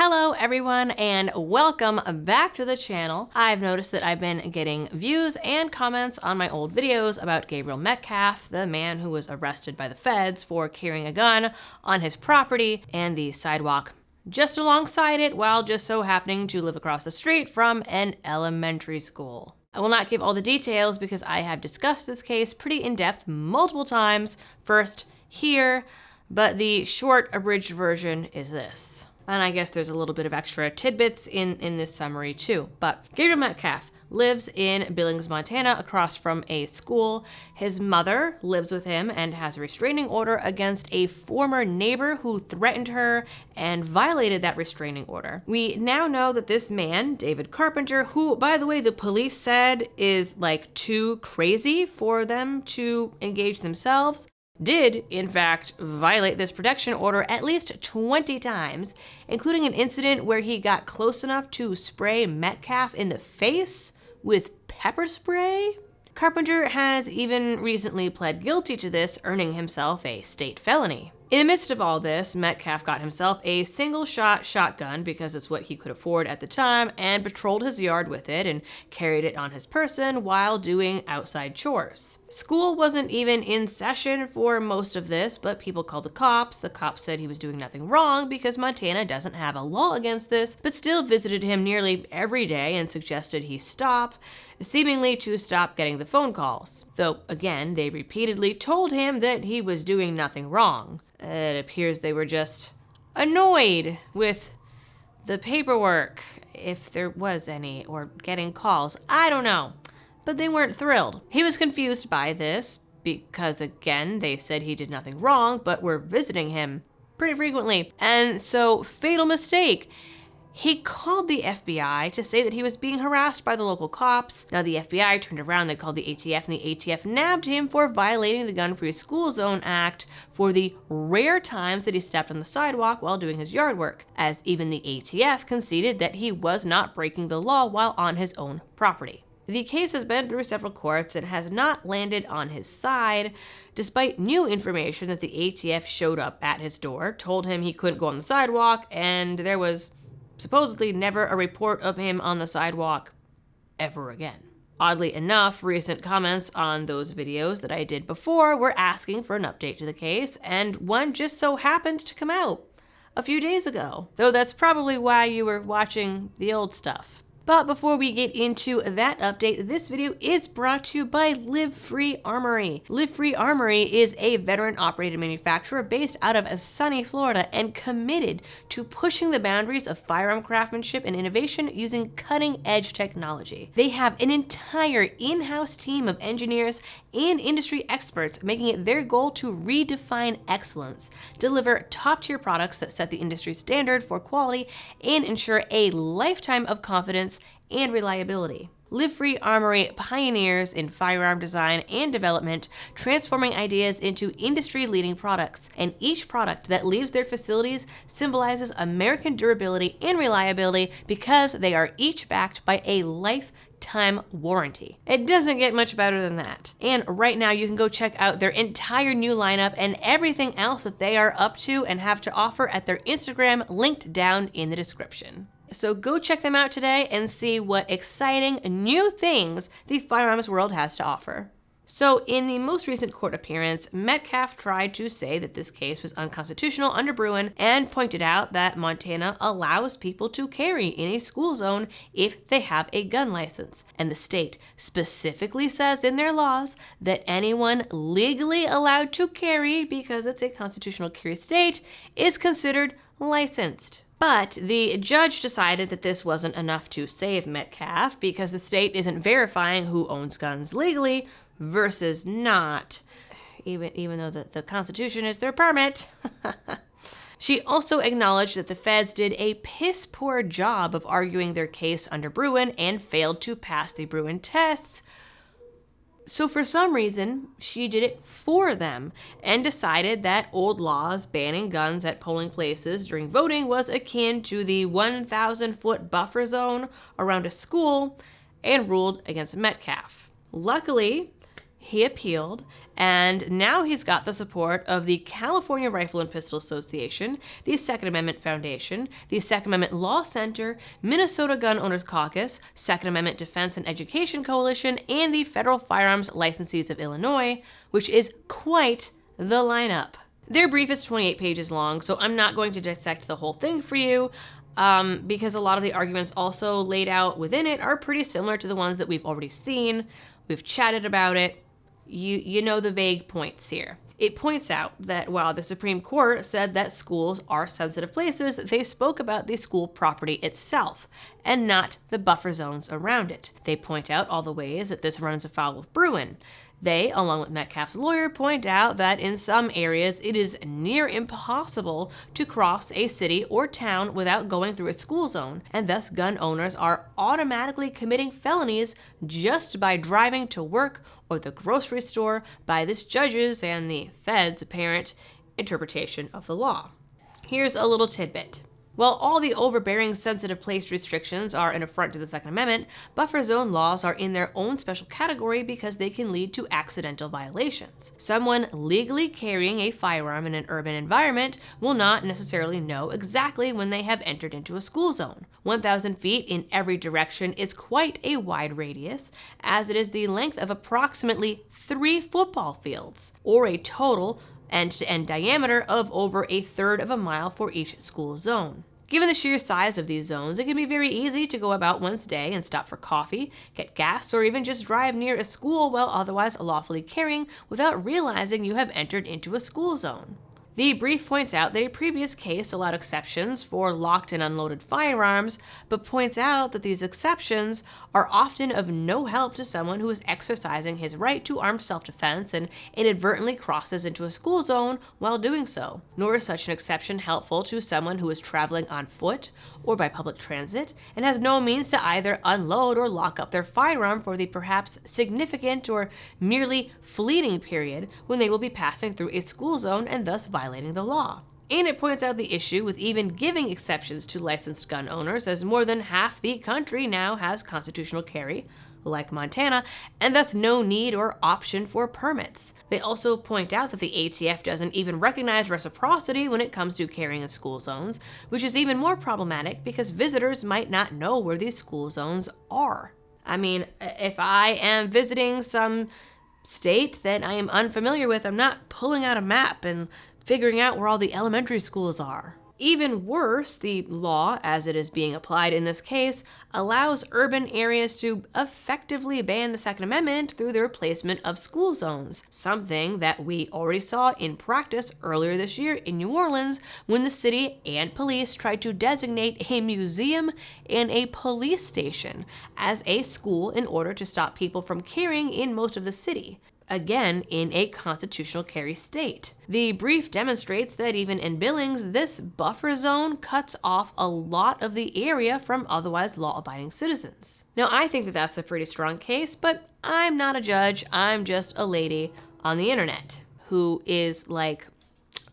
Hello everyone and welcome back to the channel. I've noticed that I've been getting views and comments on my old videos about Gabriel Metcalf, the man who was arrested by the feds for carrying a gun on his property and the sidewalk just alongside it while just so happening to live across the street from an elementary school. I will not give all the details because I have discussed this case pretty in depth multiple times, first here, but the short abridged version is this. And I guess there's a little bit of extra tidbits in this summary too. But Gabriel Metcalf lives in Billings, Montana, across from a school. His mother lives with him and has a restraining order against a former neighbor who threatened her and violated that restraining order. We now know that this man, David Carpenter, who, by the way, the police said is like too crazy for them to engage themselves, did, in fact, violate this protection order at least 20 times, including an incident where he got close enough to spray Metcalf in the face with pepper spray. Carpenter has even recently pled guilty to this, earning himself a state felony. In the midst of all this, Metcalf got himself a single-shot shotgun because it's what he could afford at the time and patrolled his yard with it and carried it on his person while doing outside chores. School wasn't even in session for most of this, but people called the cops. The cops said he was doing nothing wrong because Montana doesn't have a law against this, but still visited him nearly every day and suggested he stop, seemingly to stop getting the phone calls. Though, again, they repeatedly told him that he was doing nothing wrong. It appears they were just annoyed with the paperwork, if there was any, or getting calls. I don't know. But they weren't thrilled. He was confused by this because, again, they said he did nothing wrong, but were visiting him pretty frequently. And so, fatal mistake. He called the FBI to say that he was being harassed by the local cops. Now the FBI turned around, they called the ATF, and the ATF nabbed him for violating the Gun-Free School Zone Act for the rare times that he stepped on the sidewalk while doing his yard work, as even the ATF conceded that he was not breaking the law while on his own property. The case has been through several courts and has not landed on his side, despite new information that the ATF showed up at his door, told him he couldn't go on the sidewalk, and there was supposedly never a report of him on the sidewalk ever again. Oddly enough, recent comments on those videos that I did before were asking for an update to the case, and one just so happened to come out a few days ago. Though that's probably why you were watching the old stuff. But before we get into that update, this video is brought to you by Live Free Armory. Live Free Armory is a veteran-operated manufacturer based out of sunny Florida and committed to pushing the boundaries of firearm craftsmanship and innovation using cutting-edge technology. They have an entire in-house team of engineers and industry experts, making it their goal to redefine excellence, deliver top-tier products that set the industry standard for quality, and ensure a lifetime of confidence and reliability. Live Free Armory pioneers in firearm design and development, transforming ideas into industry-leading products, and each product that leaves their facilities symbolizes American durability and reliability because they are each backed by a lifetime warranty. It doesn't get much better than that. And right now you can go check out their entire new lineup and everything else that they are up to and have to offer at their Instagram, linked down in the description. So go check them out today and see what exciting new things the firearms world has to offer. So in the most recent court appearance, Metcalf tried to say that this case was unconstitutional under Bruin and pointed out that Montana allows people to carry in a school zone if they have a gun license. And the state specifically says in their laws that anyone legally allowed to carry, because it's a constitutional carry state, is considered licensed. But the judge decided that this wasn't enough to save Metcalf because the state isn't verifying who owns guns legally versus not, even though the Constitution is their permit. She also acknowledged that the feds did a piss-poor job of arguing their case under Bruin and failed to pass the Bruin tests. So for some reason, she did it for them and decided that old laws banning guns at polling places during voting was akin to the 1,000-foot buffer zone around a school and ruled against Metcalf. Luckily, He appealed, and now he's got the support of the California Rifle and Pistol Association, the Second Amendment Foundation, the Second Amendment Law Center, Minnesota Gun Owners Caucus, Second Amendment Defense and Education Coalition, and the Federal Firearms Licensees of Illinois, which is quite the lineup. Their brief is 28 pages long, so I'm not going to dissect the whole thing for you, because a lot of the arguments also laid out within it are pretty similar to the ones that we've already seen. We've chatted about it. You know the vague points here. It points out that while the Supreme Court said that schools are sensitive places, they spoke about the school property itself and not the buffer zones around it. They point out all the ways that this runs afoul of Bruin. They, along with Metcalf's lawyer, point out that in some areas it is near impossible to cross a city or town without going through a school zone, and thus gun owners are automatically committing felonies just by driving to work or the grocery store by this judge's and the Fed's apparent interpretation of the law. Here's a little tidbit. While all the overbearing sensitive place restrictions are an affront to the Second Amendment, buffer zone laws are in their own special category because they can lead to accidental violations. Someone legally carrying a firearm in an urban environment will not necessarily know exactly when they have entered into a school zone. 1,000 feet in every direction is quite a wide radius, as it is the length of approximately 3 football fields, or a total end-to-end diameter of over 1/3 of a mile for each school zone. Given the sheer size of these zones, it can be very easy to go about one's day and stop for coffee, get gas, or even just drive near a school while otherwise lawfully carrying without realizing you have entered into a school zone. The brief points out that a previous case allowed exceptions for locked and unloaded firearms, but points out that these exceptions are often of no help to someone who is exercising his right to armed self-defense and inadvertently crosses into a school zone while doing so. Nor is such an exception helpful to someone who is traveling on foot or by public transit and has no means to either unload or lock up their firearm for the perhaps significant or merely fleeting period when they will be passing through a school zone and thus violating the law. And it points out the issue with even giving exceptions to licensed gun owners, as more than half the country now has constitutional carry, like Montana, and thus no need or option for permits. They also point out that the ATF doesn't even recognize reciprocity when it comes to carrying in school zones, which is even more problematic because visitors might not know where these school zones are. I mean, if I am visiting some state that I am unfamiliar with, I'm not pulling out a map and figuring out where all the elementary schools are. Even worse, the law, as it is being applied in this case, allows urban areas to effectively ban the Second Amendment through the replacement of school zones, something that we already saw in practice earlier this year in New Orleans when the city and police tried to designate a museum and a police station as a school in order to stop people from carrying in most of the city. Again, in a constitutional carry state. The brief demonstrates that even in Billings, this buffer zone cuts off a lot of the area from otherwise law-abiding citizens. Now, I think that that's a pretty strong case, but I'm not a judge. I'm just a lady on the internet who is, like,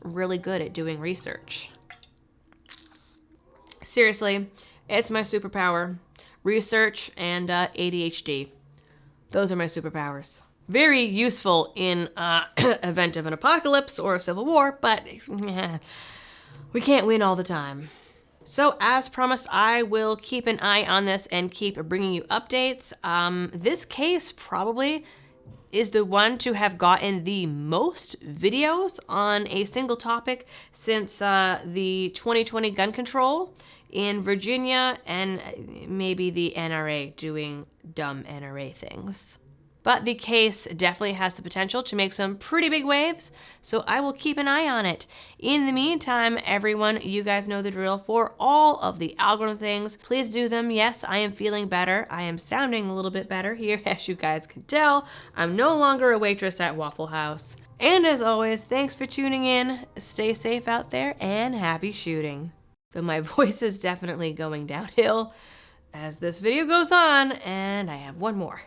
really good at doing research. Seriously, it's my superpower. Research and ADHD. Those are my superpowers. Very useful in event of an apocalypse or a civil war, but we can't win all the time. So as promised, I will keep an eye on this and keep bringing you updates. This case probably is the one to have gotten the most videos on a single topic since the 2020 gun control in Virginia and maybe the NRA doing dumb NRA things. But the case definitely has the potential to make some pretty big waves, so I will keep an eye on it. In the meantime, everyone, you guys know the drill. For all of the algorithm things, please do them. Yes, I am feeling better. I am sounding a little bit better here, as you guys can tell. I'm no longer a waitress at Waffle House. And as always, thanks for tuning in. Stay safe out there, and happy shooting. Though my voice is definitely going downhill as this video goes on, and I have one more.